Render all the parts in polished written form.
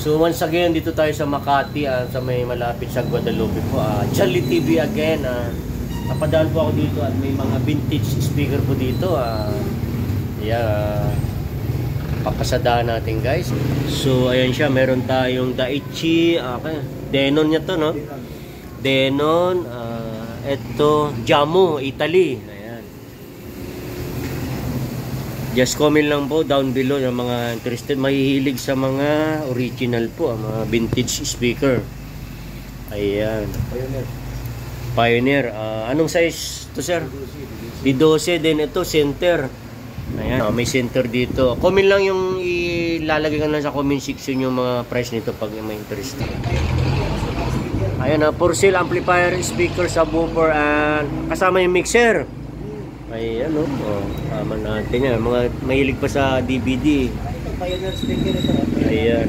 So once again, dito tayo sa Makati, sa may malapit sa Guadalupe po. Charlie TV again. Napadaan po ako dito at may mga vintage speaker po dito. Papasadaan natin guys. So ayan siya, meron tayong Daichi. Okay. Denon niya to, no? Denon. Ito, Jamo, Italy. Ayan. Just comment lang po down below ng mga interested, mahihilig sa mga original po, mga vintage speaker. Ayan. Pioneer. Anong size to, sir? D12 din ito, center. Ayan. May center dito. Comment lang yung ilalagay ka lang sa comment section yung mga price nito pag may interest. Ayan, for sale amplifier, speaker, subwoofer, and kasama yung mixer. Ayan, tama natin yan. Mga mahilig pa sa DVD. Ayan,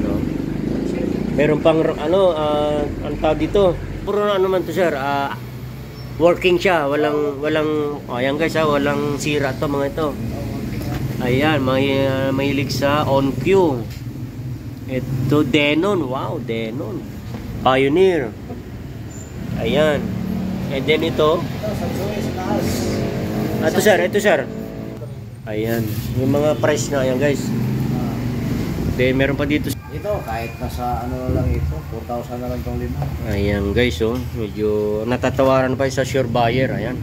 meron pang, ang tawag dito. Puro man to, sir. Working siya. Walang, ayan guys, walang sira to mga ito. Ayan, mahilig sa on-cue. Ito, Denon. Wow, Denon. Pioneer. Ayan. And then ito. Ito sir. Ayan. Yung mga price na ayan guys. Then meron pa dito. Ito kahit nasa ano lang ito, 4,000 na lang itong lima. Ayan guys, medyo natatawaran pa sa sure buyer. Ayan.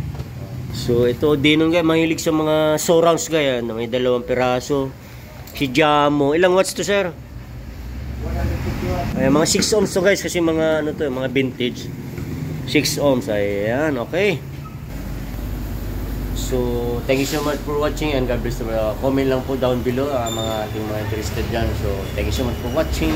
So ito Denon guys, mahilig sa mga surrounds guys. May 2 piraso. Si Jamo. Ilang watts to sir? 150 watts. Ayan, mga 6 ohms to guys kasi mga mga vintage. 6 ohms. Ayan, okay. So, thank you so much for watching and God bless you. Comment lang po down below mga ating mga interested dyan. So, thank you so much for watching.